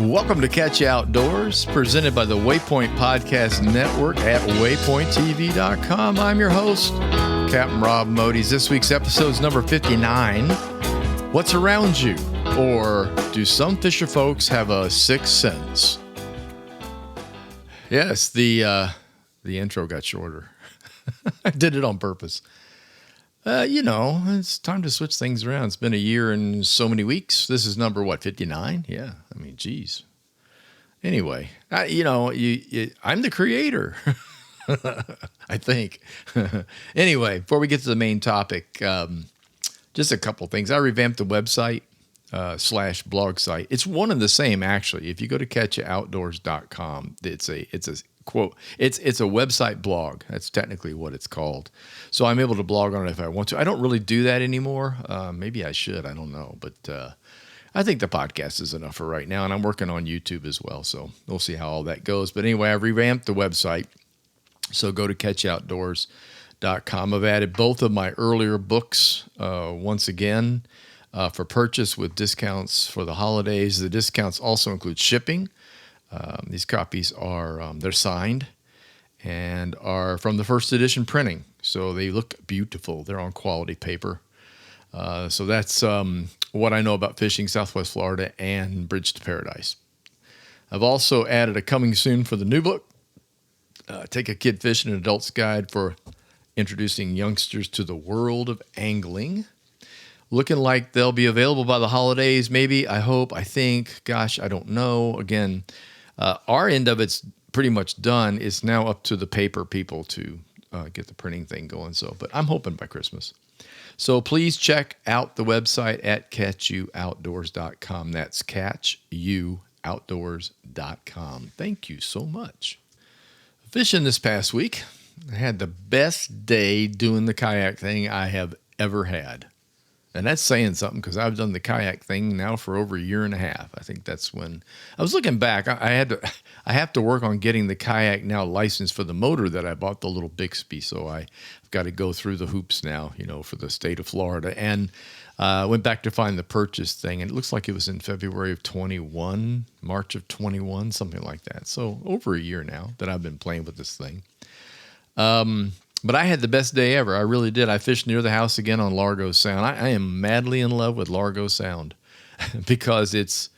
Welcome to Catch You Outdoors, presented by the Waypoint Podcast Network at waypointtv.com. I'm your host, Captain Rob Modes. This week's episode is number 59. What's around you? Or do some fisher folks have a sixth sense? Yes, the intro got shorter. I did it on purpose. It's time to switch things around. It's been a year and so many weeks. This is number, 59? Yeah, I mean, geez. Anyway, I'm the creator, I think. Anyway, before we get to the main topic, just a couple things. I revamped the website / blog site. It's one and the same, actually. If you go to catchyoutdoors.com, it's a website blog. That's technically what it's called. So I'm able to blog on it if I want to. I don't really do that anymore. Maybe I should. I don't know. But I think the podcast is enough for right now. And I'm working on YouTube as well. So we'll see how all that goes. But anyway, I revamped the website. So go to catchyoutdoors.com. I've added both of my earlier books once again for purchase with discounts for the holidays. The discounts also include shipping. These copies are, they're signed and are from the first edition printing. So they look beautiful. They're on quality paper. So that's what I know about fishing Southwest Florida and Bridge to Paradise. I've also added a coming soon for the new book, Take a Kid Fishing, an Adult's Guide for Introducing Youngsters to the World of Angling. Looking like they'll be available by the holidays, maybe, I hope, I think. Gosh, I don't know. Again, our end of it's pretty much done. It's now up to the paper people to get the printing thing going. But I'm hoping by Christmas. So please check out the website at catchyoutdoors.com. That's catchyoutdoors.com. Thank you so much. Fishing this past week, I had the best day doing the kayak thing I have ever had. And that's saying something because I've done the kayak thing now for over a year and a half. I think that's when I was looking back. I have to work on getting the kayak now licensed for the motor that I bought, the little Bixby. So I've got to go through the hoops now, for the state of Florida. And went back to find the purchase thing. And it looks like it was in February of 21, March of 21, something like that. So over a year now that I've been playing with this thing. But I had the best day ever. I really did. I fished near the house again on Largo Sound. I am madly in love with Largo Sound because it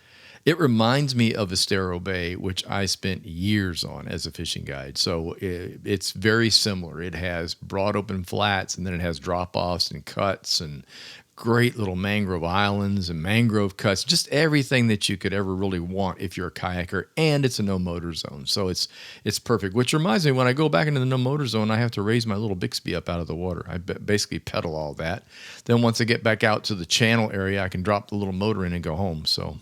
reminds me of Estero Bay, which I spent years on as a fishing guide. So it's very similar. It has broad open flats, and then it has drop-offs and cuts and great little mangrove islands and mangrove cuts, just everything that you could ever really want if you're a kayaker, and it's a no motor zone. So it's perfect, which reminds me, when I go back into the no motor zone, I have to raise my little Bixby up out of the water. I basically pedal all that. Then once I get back out to the channel area, I can drop the little motor in and go home. So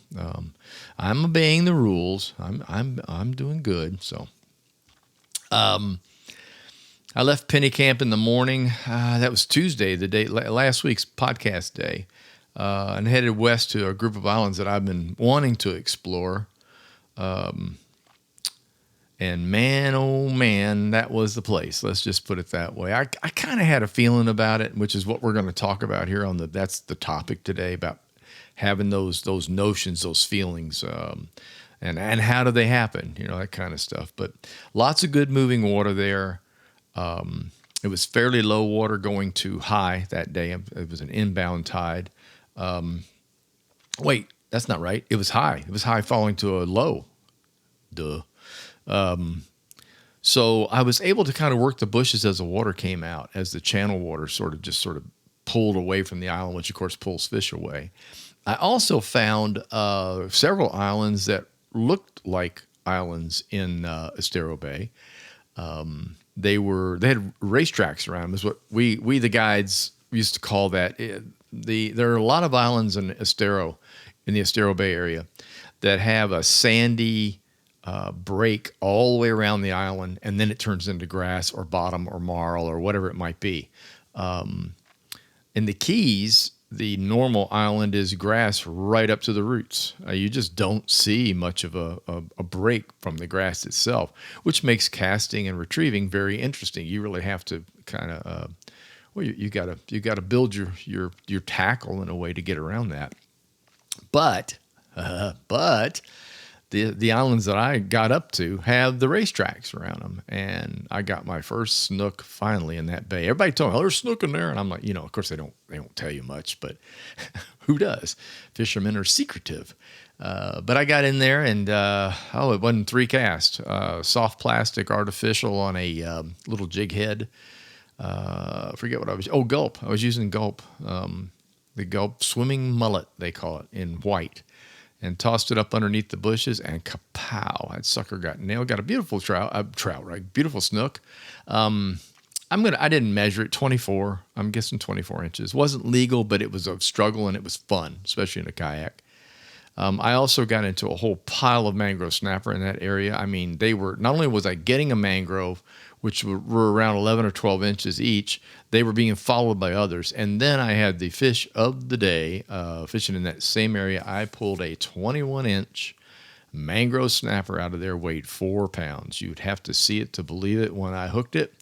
I'm obeying the rules. I'm doing good. So I left Penny Camp in the morning. That was Tuesday, the day last week's podcast day, and headed west to a group of islands that I've been wanting to explore. And man, oh man, that was the place. Let's just put it that way. I kind of had a feeling about it, which is what we're going to talk about here that's the topic today, about having those notions, those feelings, and how do they happen? That kind of stuff. But lots of good moving water there. It was fairly low water going to high that day. It was an inbound tide. Wait, that's not right. It was high. It was high falling to a low. Duh. So I was able to kind of work the bushes as the water came out, as the channel water sort of pulled away from the island, which of course pulls fish away. I also found several islands that looked like islands in Estero Bay. They had racetracks around them, is what we the guides used to call that. There are a lot of islands in the Estero Bay area, that have a sandy break all the way around the island, and then it turns into grass or bottom or marl or whatever it might be. In the Keys, the normal island is grass right up to the roots. You just don't see much of a break from the grass itself, which makes casting and retrieving very interesting. You really have to kind of, you got to build your tackle in a way to get around that. But the islands that I got up to have the racetracks around them, and I got my first snook finally in that bay. Everybody told me, "Oh, there's snook in there," and I'm like, of course they don't tell you much, but who does? Fishermen are secretive. But I got in there, and it wasn't 3 casts. Soft plastic, artificial on a little jig head. I forget what I was. Oh, Gulp. I was using Gulp. The Gulp swimming mullet, they call it, in white. And tossed it up underneath the bushes, and kapow! That sucker got nailed. Got a beautiful trout, right? Beautiful snook. I didn't measure it. 24. I'm guessing 24 inches. Wasn't legal, but it was a struggle and it was fun, especially in a kayak. I also got into a whole pile of mangrove snapper in that area. I mean, not only was I getting a mangrove, which were around 11 or 12 inches each, they were being followed by others. And then I had the fish of the day, fishing in that same area. I pulled a 21-inch mangrove snapper out of there, weighed 4 pounds. You'd have to see it to believe it. When I hooked it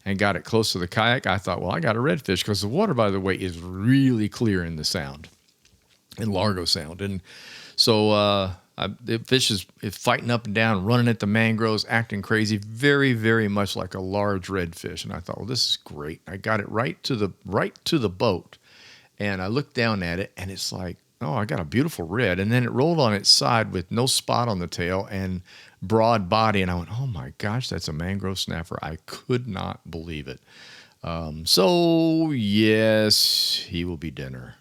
and got it close to the kayak, I thought, well, I got a redfish, because the water, by the way, is really clear in the sound, in Largo Sound. And so the fish is fighting up and down, running at the mangroves, acting crazy, very, very much like a large redfish. And I thought, well, this is great. I got it right to the boat, and I looked down at it, and it's like, oh, I got a beautiful red. And then it rolled on its side with no spot on the tail and broad body, and I went, oh my gosh, that's a mangrove snapper. I could not believe it. So yes, he will be dinner.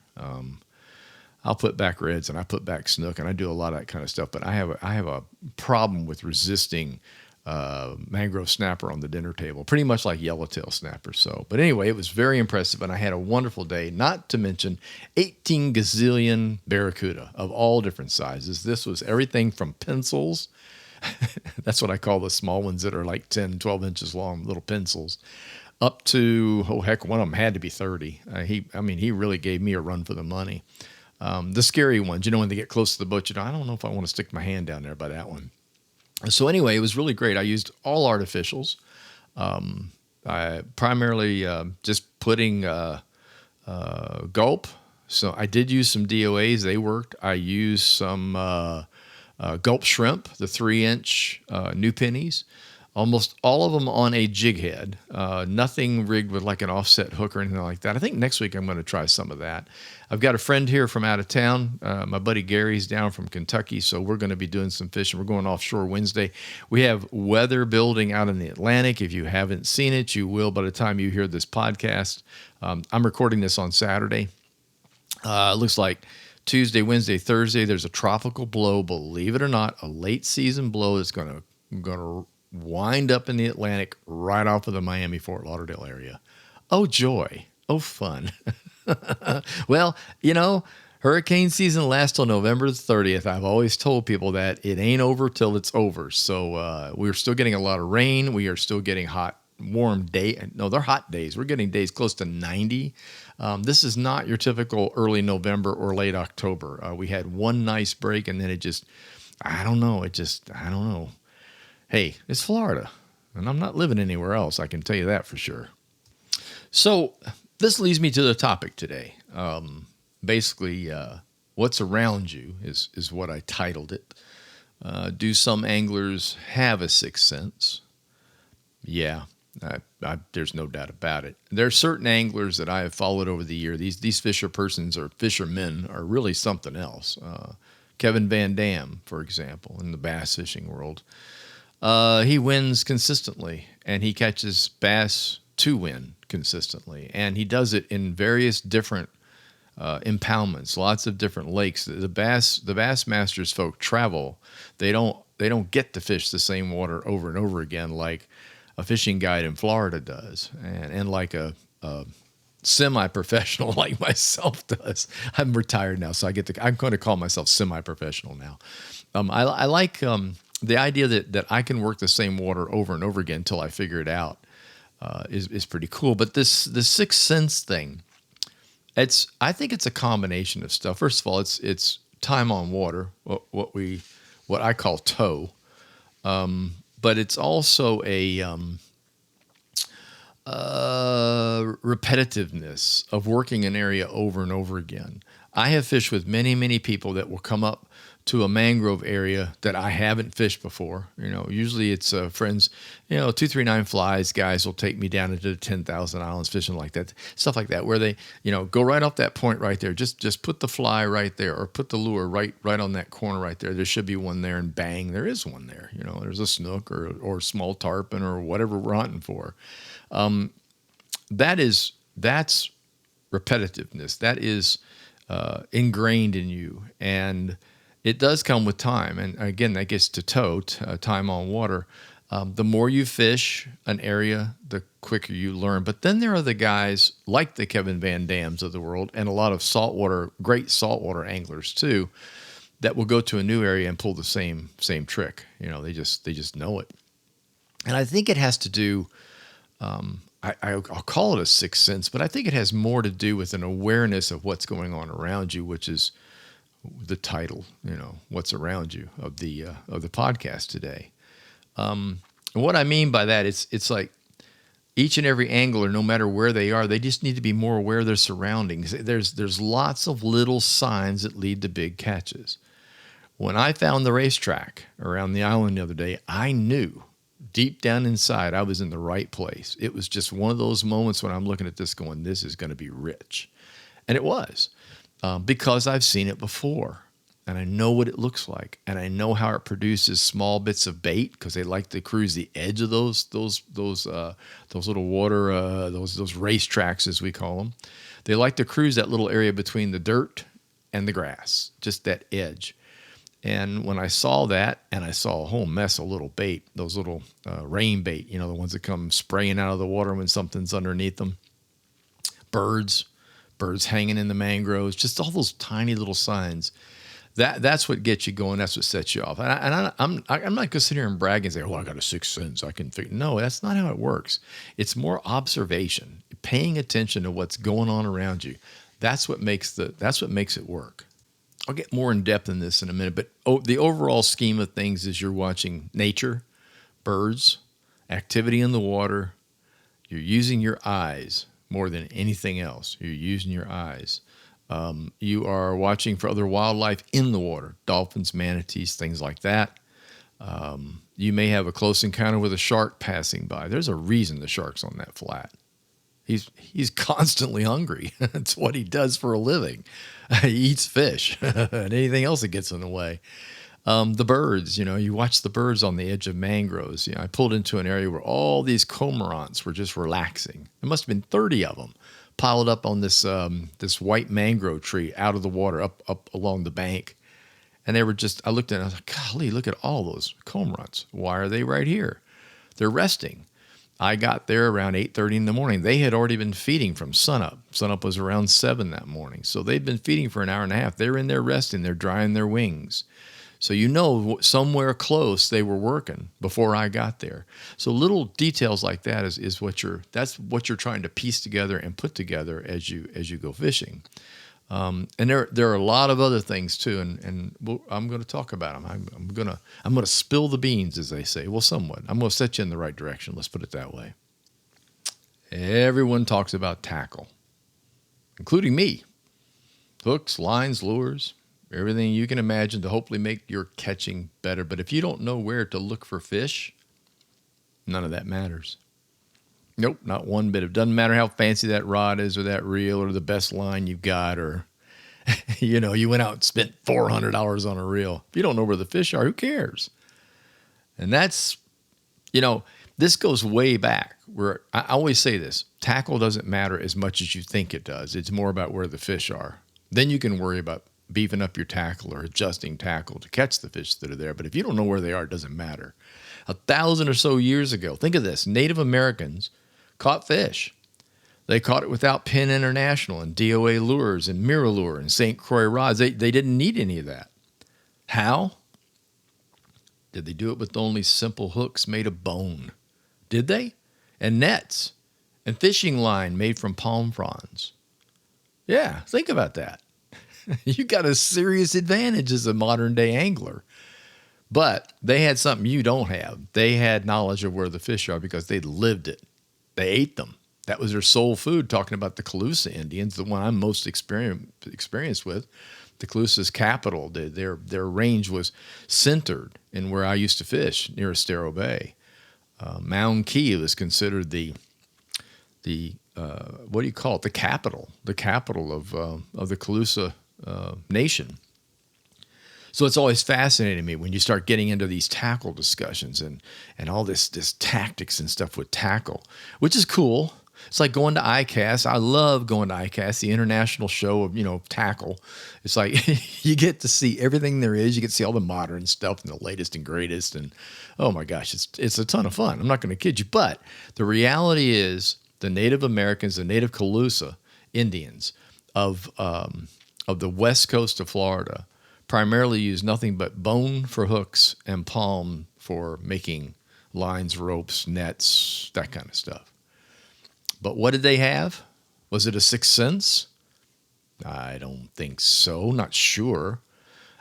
I'll put back reds, and I put back snook, and I do a lot of that kind of stuff. But I have a problem with resisting mangrove snapper on the dinner table, pretty much like yellowtail snapper. So, but anyway, it was very impressive, and I had a wonderful day. Not to mention 18 gazillion barracuda of all different sizes. This was everything from pencils. That's what I call the small ones that are like 10, 12 inches long, little pencils, up to, oh heck, one of them had to be 30. He really gave me a run for the money. The scary ones, when they get close to the boat, I don't know if I want to stick my hand down there by that one. So anyway, it was really great. I used all artificials. I primarily just putting Gulp. So I did use some DOAs. They worked. I used some Gulp shrimp, the 3-inch new pennies. Almost all of them on a jig head, nothing rigged with like an offset hook or anything like that. I think next week I'm going to try some of that. I've got a friend here from out of town. My buddy Gary's down from Kentucky, so we're going to be doing some fishing. We're going offshore Wednesday. We have weather building out in the Atlantic. If you haven't seen it, you will by the time you hear this podcast. I'm recording this on Saturday. It looks like Tuesday, Wednesday, Thursday, there's a tropical blow. Believe it or not, a late season blow that's going to wind up in the Atlantic right off of the Miami-Fort Lauderdale area. Oh, joy. Oh, fun. Well, hurricane season lasts till November the 30th. I've always told people that it ain't over till it's over. So we're still getting a lot of rain. We are still getting hot, warm day. No, they're hot days. We're getting days close to 90. This is not your typical early November or late October. We had one nice break, and then I don't know. Hey, it's Florida, and I'm not living anywhere else. I can tell you that for sure. So this leads me to the topic today. Basically, what's around you is what I titled it. Do some anglers have a sixth sense? Yeah, there's no doubt about it. There are certain anglers that I have followed over the year. These fishermen are really something else. Kevin Van Dam, for example, in the bass fishing world. He wins consistently, and he catches bass to win consistently, and he does it in various different impoundments, lots of different lakes. The bass masters folk travel. They don't get to fish the same water over and over again like a fishing guide in Florida does, and like a semi-professional like myself does. I'm retired now, so I'm going to call myself semi-professional now. I like the idea that I can work the same water over and over again until I figure it out is pretty cool. But the sixth sense thing, I think it's a combination of stuff. First of all, it's time on water, what I call tow, but it's also repetitiveness of working an area over and over again. I have fished with many, many people that will come up to a mangrove area that I haven't fished before. Usually it's friends, 239 flies guys will take me down into the 10,000 islands fishing like that, stuff like that, where they, go right off that point right there. Just put the fly right there or put the lure right on that corner right there. There should be one there, and bang, there is one there. There's a snook or small tarpon or whatever we're hunting for. That's repetitiveness. That is ingrained in you, and it does come with time. And again, that gets to tote, time on water. The more you fish an area, the quicker you learn. But then there are the guys like the Kevin Van Dams of the world, and a lot of great saltwater anglers too, that will go to a new area and pull the same trick. They just know it. And I think it has to do, I'll call it a sixth sense, but I think it has more to do with an awareness of what's going on around you, which is the title, what's around you of the podcast today. And what I mean by that, it's like each and every angler, no matter where they are, they just need to be more aware of their surroundings. There's lots of little signs that lead to big catches. When I found the racetrack around the island the other day, I knew deep down inside I was in the right place. It was just one of those moments when I'm looking at this going, this is going to be rich. And it was. Because I've seen it before, and I know what it looks like, and I know how it produces small bits of bait, because they like to cruise the edge of those little water, those race tracks as we call them. They like to cruise that little area between the dirt and the grass, just that edge. And when I saw that, and I saw a whole mess of little bait, those little rain bait, the ones that come spraying out of the water when something's underneath them, birds hanging in the mangroves, just all those tiny little signs. That's what gets you going. That's what sets you off. And I'm not going to sit here and brag and say, "Oh, I got a sixth sense. I can figure." No, that's not how it works. It's more observation, paying attention to what's going on around you. That's what makes it work. I'll get more in depth in this in a minute, but the overall scheme of things is you're watching nature, birds, activity in the water. You're using your eyes. More than anything else, you're using your eyes. You are watching for other wildlife in the water, dolphins, manatees, things like that. You may have a close encounter with a shark passing by. There's a reason the shark's on that flat. He's constantly hungry. It's what he does for a living. He eats fish and anything else that gets in the way. The birds, you watch the birds on the edge of mangroves. I pulled into an area where all these cormorants were just relaxing. There must have been 30 of them piled up on this white mangrove tree out of the water up along the bank. And they were I looked at it and I was like, golly, look at all those cormorants. Why are they right here? They're resting. I got there around 8:30 in the morning. They had already been feeding from sunup. Sunup was around 7 that morning. So they'd been feeding for an hour and a half. They're in there resting. They're drying their wings. So somewhere close they were working before I got there. So little details like that is what you're trying to piece together and put together as you go fishing. And there are a lot of other things too, and I'm going to talk about them. I'm going to spill the beans, as they say. Well, somewhat. I'm going to set you in the right direction. Let's put it that way. Everyone talks about tackle, including me. Hooks, lines, lures. Everything you can imagine to hopefully make your catching better. But if you don't know where to look for fish, none of that matters. Nope, not one bit. It doesn't matter how fancy that rod is or that reel or the best line you've got or, you went out and spent $400 on a reel. If you don't know where the fish are, who cares? And that's, this goes way back. Where I always say this, tackle doesn't matter as much as you think it does. It's more about where the fish are. Then you can worry about beefing up your tackle or adjusting tackle to catch the fish that are there. But if you don't know where they are, it doesn't matter. 1,000 or so years ago, think of this, Native Americans caught fish. They caught it without Penn International and DOA lures and MirrOlure and St. Croix rods. They didn't need any of that. How? Did they do it with only simple hooks made of bone? Did they? And nets and fishing line made from palm fronds. Yeah, think about that. You got a serious advantage as a modern day angler. But they had something you don't have. They had knowledge of where the fish are because they lived it. They ate them. That was their sole food, talking about the Calusa Indians, the one I'm most experienced with. The Calusa's capital, their range was centered in where I used to fish, near Estero Bay. Mound Key was considered the what do you call it? The capital of the Calusa nation. So it's always fascinating me when you start getting into these tackle discussions and all this tactics and stuff with tackle, which is cool. It's like going to ICAST. I love going to ICAST, the international show of, tackle. It's like you get to see everything there is. You get to see all the modern stuff and the latest and greatest. And oh my gosh, it's a ton of fun. I'm not going to kid you. But the reality is the Native Americans, the Native Calusa Indians of the west coast of Florida primarily use nothing but bone for hooks and palm for making lines, ropes, nets, that kind of stuff. But what did they have? Was it a sixth sense? I don't think so. Not sure.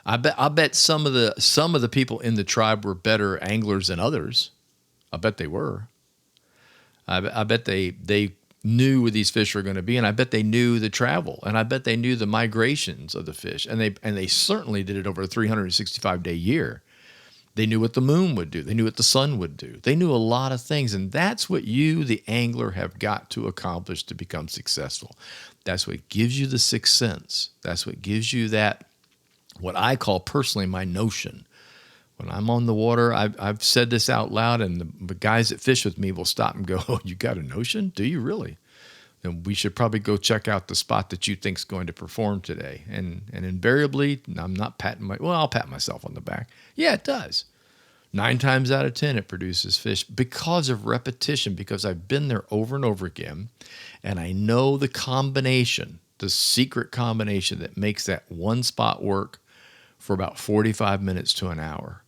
I bet some of the people in the tribe were better anglers than others. I bet they were. I bet they knew where these fish were going to be, and I bet they knew the travel, and I bet they knew the migrations of the fish, and they certainly did it over a 365-day year. They knew what the moon would do. They knew what the sun would do. They knew a lot of things, and that's what you, the angler, have got to accomplish to become successful. That's what gives you the sixth sense. That's what gives you that, what I call personally my notion. When I'm on the water, I've said this out loud, and the guys that fish with me will stop and go, "Oh, you got a notion? Do you really? Then we should probably go check out the spot that you think's going to perform today." And invariably, I'm not I'll pat myself on the back. Yeah, it does. 9 times out of 10, it produces fish because of repetition, because I've been there over and over again, and I know the combination, the secret combination that makes that one spot work for about 45 minutes to an hour.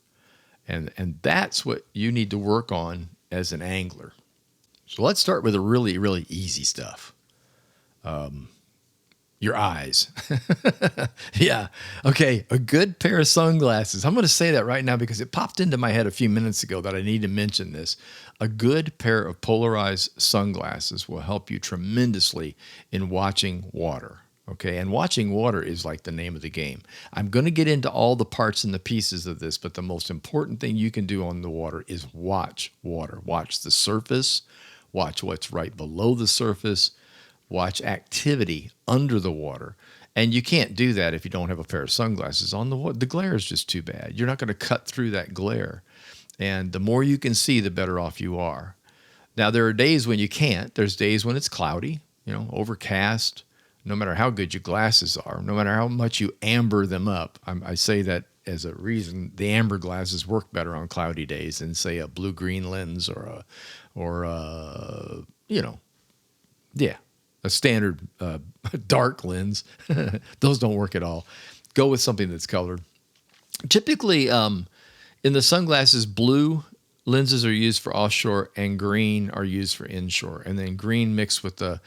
And that's what you need to work on as an angler. So let's start with the really, really easy stuff. Your eyes. Yeah. Okay. A good pair of sunglasses. I'm going to say that right now because it popped into my head a few minutes ago that I need to mention this. A good pair of polarized sunglasses will help you tremendously in watching water. Okay. And watching water is like the name of the game. I'm going to get into all the parts and the pieces of this, but the most important thing you can do on the water is watch water. Watch the surface. Watch what's right below the surface. Watch activity under the water. And you can't do that if you don't have a pair of sunglasses on the water. The glare is just too bad. You're not going to cut through that glare. And the more you can see, the better off you are. Now, there are days when you can't. There's days when it's cloudy, overcast. No matter how good your glasses are, no matter how much you amber them up. I say that as a reason. The amber glasses work better on cloudy days than, say, a blue-green lens or a standard dark lens. Those don't work at all. Go with something that's colored. Typically, in the sunglasses, blue lenses are used for offshore and green are used for inshore. And then green mixed with the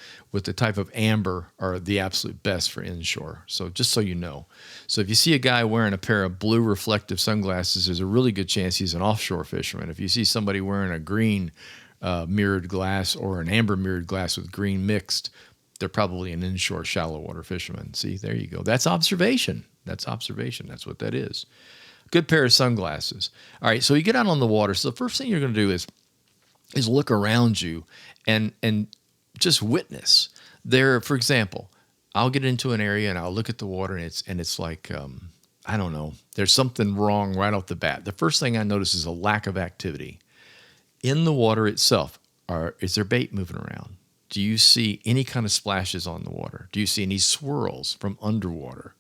type of amber are the absolute best for inshore. So just so you know. So if you see a guy wearing a pair of blue reflective sunglasses, there's a really good chance he's an offshore fisherman. If you see somebody wearing a green mirrored glass or an amber mirrored glass with green mixed, they're probably an inshore shallow water fisherman. See, there you go. That's observation. That's what that is. Good pair of sunglasses. All right, so you get out on the water. So the first thing you're going to do is look around you and just witness. There, for example, I'll get into an area and I'll look at the water and it's like, I don't know, there's something wrong right off the bat. The first thing I notice is a lack of activity. In the water itself, is there bait moving around? Do you see any kind of splashes on the water? Do you see any swirls from underwater?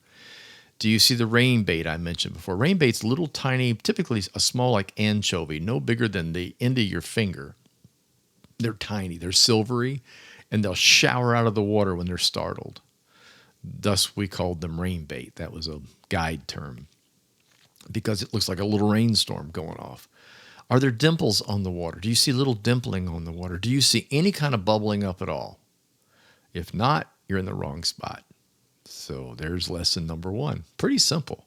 Do you see the rain bait I mentioned before? Rain bait's little tiny, typically a small like anchovy, no bigger than the end of your finger. They're tiny, they're silvery, and they'll shower out of the water when they're startled. Thus, we called them rain bait. That was a guide term because it looks like a little rainstorm going off. Are there dimples on the water? Do you see little dimpling on the water? Do you see any kind of bubbling up at all? If not, you're in the wrong spot. So there's lesson number 1. Pretty simple.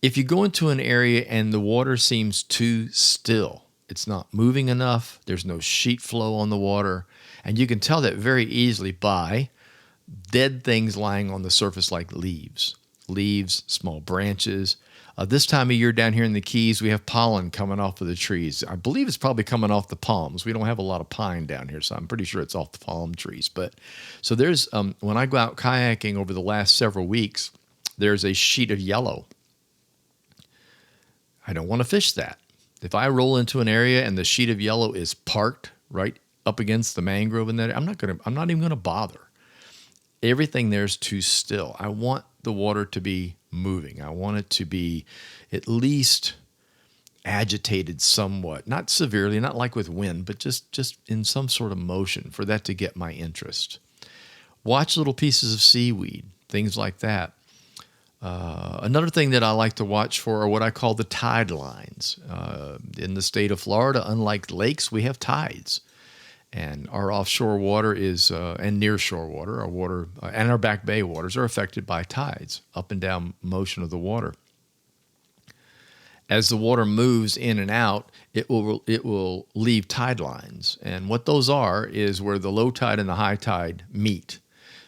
If you go into an area and the water seems too still, it's not moving enough, there's no sheet flow on the water, And you can tell that very easily by dead things lying on the surface like leaves, small branches. This time of year down here in the Keys, we have pollen coming off of the trees. I believe it's probably coming off the palms. We don't have a lot of pine down here, so I'm pretty sure it's off the palm trees. But so there's, when I go out kayaking over the last several weeks, there's a sheet of yellow. I don't want to fish that. If I roll into an area and the sheet of yellow is parked right up against the mangrove in that, I'm not even going to bother. Everything there's too still. I want the water to be moving. I want it to be at least agitated somewhat, not severely, not like with wind, but just in some sort of motion for that to get my interest. Watch little pieces of seaweed, things like that. Another thing that I like to watch for are what I call the tide lines. In the state of Florida, unlike lakes, we have tides. And our offshore water is, and nearshore water, our water, and our back bay waters are affected by tides, up and down motion of the water. As the water moves in and out, it will leave tide lines. And what those are is where the low tide and the high tide meet.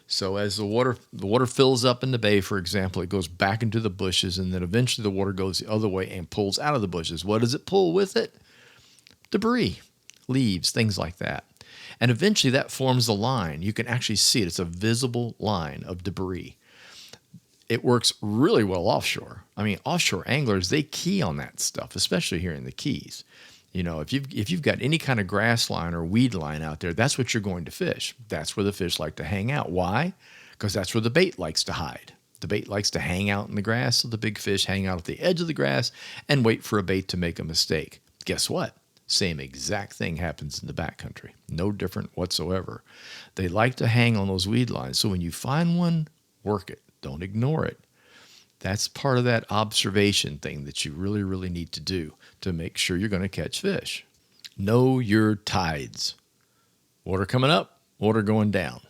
So as the water fills up in the bay, for example, it goes back into the bushes, and then eventually the water goes the other way and pulls out of the bushes. What does it pull with it? Debris, leaves, things like that. And eventually that forms a line. You can actually see it. It's a visible line of debris. It works really well offshore. I mean, offshore anglers, they key on that stuff, especially here in the Keys. You know, if you've got any kind of grass line or weed line out there, that's what you're going to fish. That's where the fish like to hang out. Why? Because that's where the bait likes to hide. The bait likes to hang out in the grass, so the big fish hang out at the edge of the grass and wait for a bait to make a mistake. Guess what? Same exact thing happens in the backcountry. No different whatsoever. They like to hang on those weed lines. So when you find one, work it. Don't ignore it. That's part of that observation thing that you really, really need to do to make sure you're going to catch fish. Know your tides. Water coming up, water going down.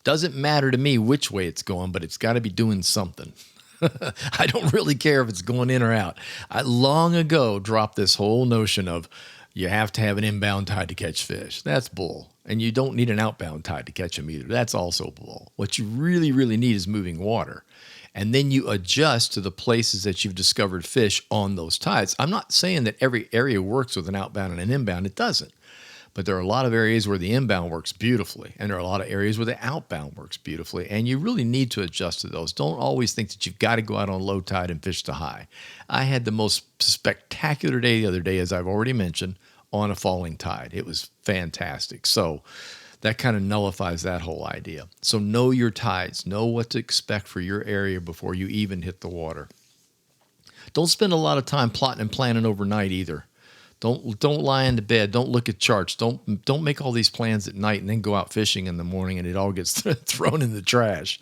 Doesn't matter to me which way it's going, but it's got to be doing something. I don't really care if it's going in or out. I long ago dropped this whole notion of you have to have an inbound tide to catch fish. That's bull. And you don't need an outbound tide to catch them either. That's also bull. What you really, really need is moving water. And then you adjust to the places that you've discovered fish on those tides. I'm not saying that every area works with an outbound and an inbound. It doesn't. But there are a lot of areas where the inbound works beautifully, and there are a lot of areas where the outbound works beautifully, and you really need to adjust to those. Don't always think that you've got to go out on low tide and fish to high. I had the most spectacular day the other day, as I've already mentioned, on a falling tide. It was fantastic. So that kind of nullifies that whole idea. So know your tides. Know what to expect for your area before you even hit the water. Don't spend a lot of time plotting and planning overnight either. Don't lie in the bed. Don't look at charts. Don't make all these plans at night and then go out fishing in the morning and it all gets thrown in the trash.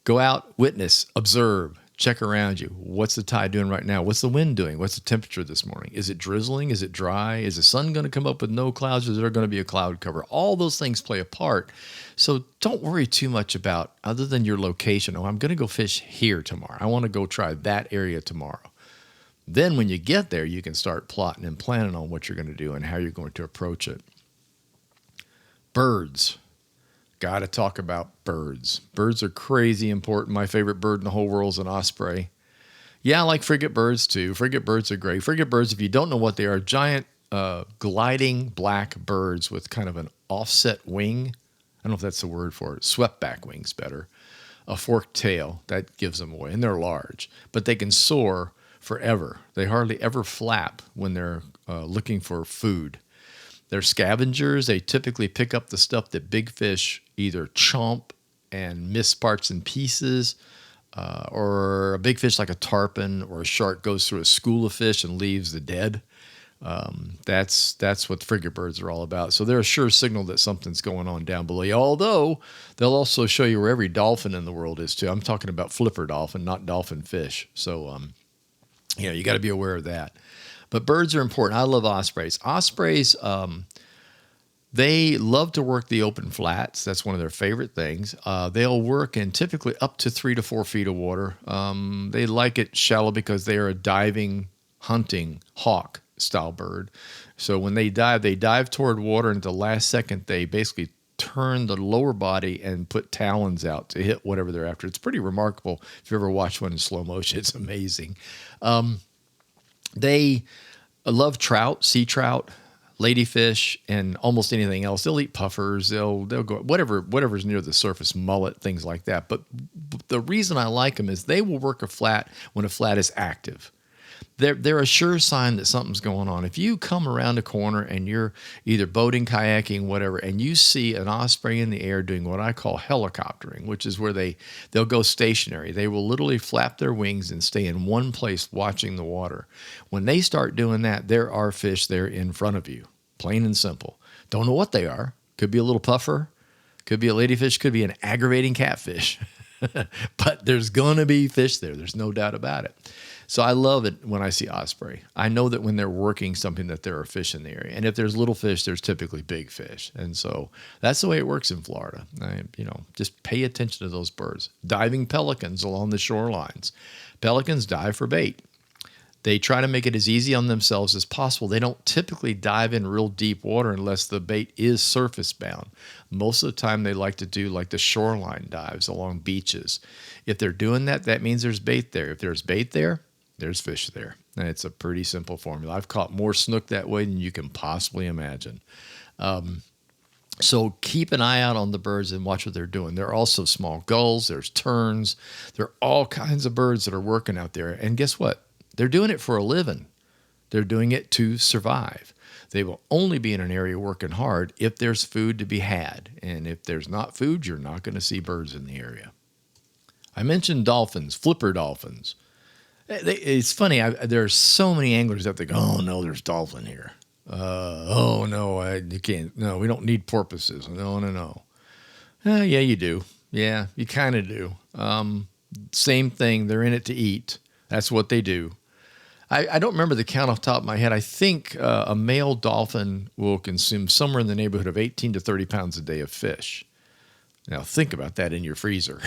Go out, witness, observe, check around you. What's the tide doing right now? What's the wind doing? What's the temperature this morning? Is it drizzling? Is it dry? Is the sun going to come up with no clouds, or is there going to be a cloud cover? All those things play a part. So don't worry too much about other than your location. Oh, I'm going to go fish here tomorrow. I want to go try that area tomorrow. Then when you get there, you can start plotting and planning on what you're going to do and how you're going to approach it. Birds. Got to talk about birds. Birds are crazy important. My favorite bird in the whole world is an osprey. Yeah, I like frigate birds too. Frigate birds are great. Frigate birds, if you don't know what they are, giant gliding black birds with kind of an offset wing. I don't know if that's the word for it. Swept back wings better. A forked tail, that gives them away. And they're large. But they can soar forever. They hardly ever flap when they're looking for food. They're scavengers. They typically pick up the stuff that big fish either chomp and miss parts and pieces, or a big fish like a tarpon or a shark goes through a school of fish and leaves the dead. That's what frigate birds are all about. So they're a sure signal that something's going on down below you, although they'll also show you where every dolphin in the world is too. I'm talking about flipper dolphin, not dolphin fish. So, you got to be aware of that. But birds are important. I love ospreys. Ospreys, they love to work the open flats. That's one of their favorite things. They'll work in typically up to 3 to 4 feet of water. They like it shallow because they are a diving, hunting, hawk style bird. So when they dive toward water, and at the last second, they basically turn the lower body and put talons out to hit whatever they're after. It's pretty remarkable. If you ever watch one in slow motion, it's amazing. They love trout, sea trout, ladyfish, and almost anything else. They'll eat puffers. They'll go whatever's near the surface, mullet, things like that. But the reason I like them is they will work a flat when a flat is active. They're a sure sign that something's going on. If you come around a corner and you're either boating, kayaking, whatever, and you see an osprey in the air doing what I call helicoptering, which is where they'll go stationary. They will literally flap their wings and stay in one place watching the water. When they start doing that, there are fish there in front of you, plain and simple. Don't know what they are. Could be a little puffer, could be a ladyfish, could be an aggravating catfish. But there's going to be fish there. There's no doubt about it. So I love it when I see osprey. I know that when they're working something that there are fish in the area. And if there's little fish, there's typically big fish. And so that's the way it works in Florida. Just pay attention to those birds. Diving pelicans along the shorelines. Pelicans dive for bait. They try to make it as easy on themselves as possible. They don't typically dive in real deep water unless the bait is surface bound. Most of the time they like to do like the shoreline dives along beaches. If they're doing that, that means there's bait there. If there's bait there, there's fish there. And it's a pretty simple formula. I've caught more snook that way than you can possibly imagine. So keep an eye out on the birds and watch what they're doing. There are also small gulls. There's terns. There are all kinds of birds that are working out there. And guess what? They're doing it for a living. They're doing it to survive. They will only be in an area working hard if there's food to be had. And if there's not food, you're not going to see birds in the area. I mentioned dolphins, flipper dolphins. It's funny. There are so many anglers out there go, oh, no, there's dolphin here. Oh, no, you can't. No, we don't need porpoises. No. Yeah, you do. Yeah, you kind of do. Same thing. They're in it to eat. That's what they do. I don't remember the count off the top of my head. I think a male dolphin will consume somewhere in the neighborhood of 18 to 30 pounds a day of fish. Now, think about that in your freezer.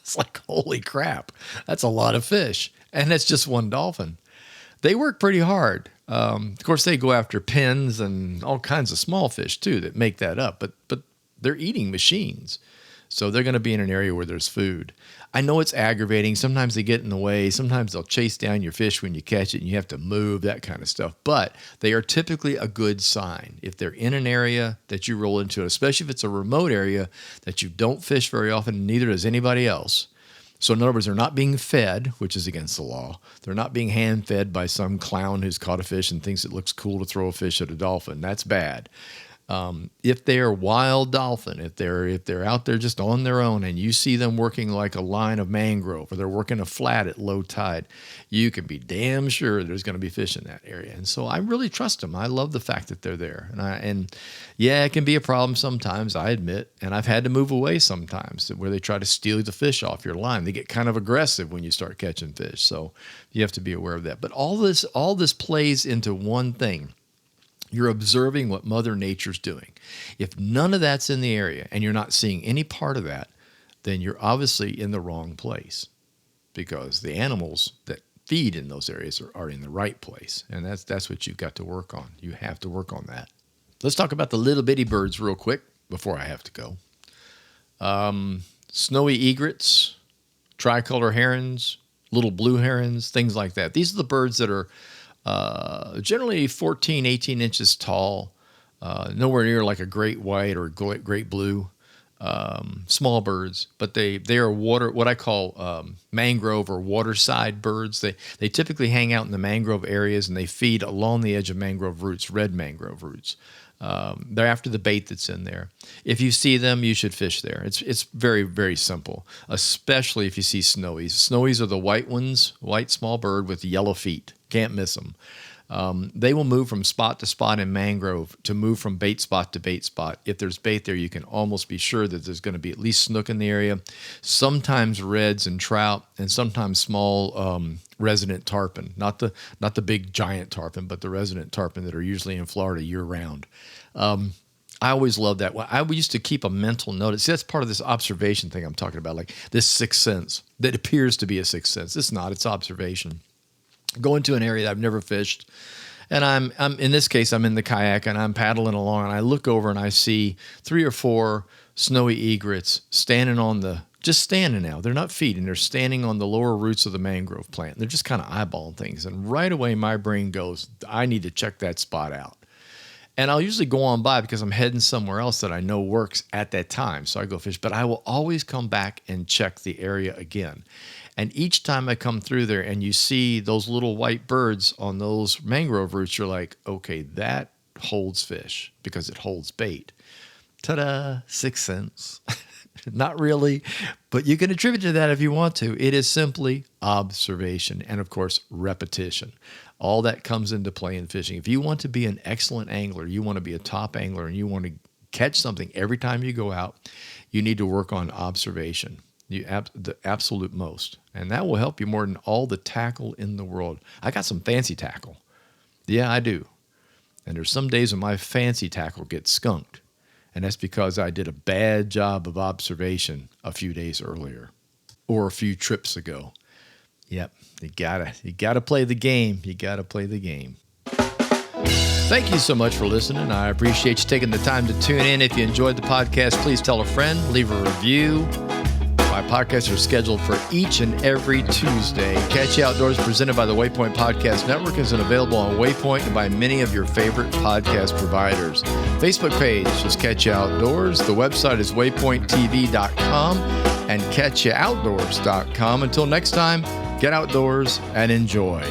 It's like, holy crap, that's a lot of fish. And that's just one dolphin. They work pretty hard. Of course, they go after pins and all kinds of small fish, too, that make that up. But they're eating machines. So they're going to be in an area where there's food. I know it's aggravating. Sometimes they get in the way. Sometimes they'll chase down your fish when you catch it and you have to move, that kind of stuff. But they are typically a good sign. If they're in an area that you roll into, especially if it's a remote area that you don't fish very often, neither does anybody else. So in other words, they're not being fed, which is against the law. They're not being hand-fed by some clown who's caught a fish and thinks it looks cool to throw a fish at a dolphin. That's bad. If they're wild dolphin, if they're out there just on their own and you see them working like a line of mangrove or they're working a flat at low tide, you can be damn sure there's going to be fish in that area. And so I really trust them. I love the fact that they're there. And yeah, it can be a problem sometimes, I admit. And I've had to move away sometimes where they try to steal the fish off your line. They get kind of aggressive when you start catching fish. So you have to be aware of that. But all this plays into one thing. You're observing what Mother Nature's doing. If none of that's in the area and you're not seeing any part of that, then you're obviously in the wrong place because the animals that feed in those areas are in the right place. And that's what you've got to work on. You have to work on that. Let's talk about the little bitty birds real quick before I have to go. Snowy egrets, tricolor herons, little blue herons, things like that. These are the birds that are generally 14, 18 inches tall, nowhere near like a great white or great blue, small birds, but they are what I call mangrove or waterside birds. They typically hang out in the mangrove areas and they feed along the edge of mangrove roots, red mangrove roots. They're after the bait that's in there. If you see them, you should fish there. It's very, very simple, especially if you see snowies. Snowies are the white ones, white small bird with yellow feet. Can't miss them. They will move from spot to spot in mangrove to move from bait spot to bait spot. If there's bait there, you can almost be sure that there's going to be at least snook in the area, sometimes reds and trout, and sometimes small resident tarpon. Not the big giant tarpon, but the resident tarpon that are usually in Florida year-round. I always loved that. I used to keep a mental note. See, that's part of this observation thing I'm talking about, like this sixth sense that appears to be a sixth sense. It's not. It's observation. Go into an area that I've never fished, And I'm in this case, I'm in the kayak and I'm paddling along, and I look over and I see 3 or 4 snowy egrets just standing now. They're not feeding. They're standing on the lower roots of the mangrove plant. They're just kind of eyeballing things. And right away, my brain goes, I need to check that spot out. And I'll usually go on by because I'm heading somewhere else that I know works at that time. So I go fish, but I will always come back and check the area again. And each time I come through there and you see those little white birds on those mangrove roots, you're like, okay, that holds fish because it holds bait. Ta-da, sixth sense. Not really, but you can attribute to that if you want to. It is simply observation and, of course, repetition. All that comes into play in fishing. If you want to be an excellent angler, you want to be a top angler, and you want to catch something every time you go out, you need to work on observation, the absolute most. And that will help you more than all the tackle in the world. I got some fancy tackle. Yeah, I do. And there's some days when my fancy tackle gets skunked. And that's because I did a bad job of observation a few days earlier or a few trips ago. Yep, you gotta play the game. You gotta play the game. Thank you so much for listening. I appreciate you taking the time to tune in. If you enjoyed the podcast, please tell a friend, leave a review. My podcasts are scheduled for each and every Tuesday. Catch You Outdoors, presented by the Waypoint Podcast Network, is available on Waypoint and by many of your favorite podcast providers. Facebook page is Catch You Outdoors. The website is waypointtv.com and catchyoutdoors.com. Until next time, get outdoors and enjoy.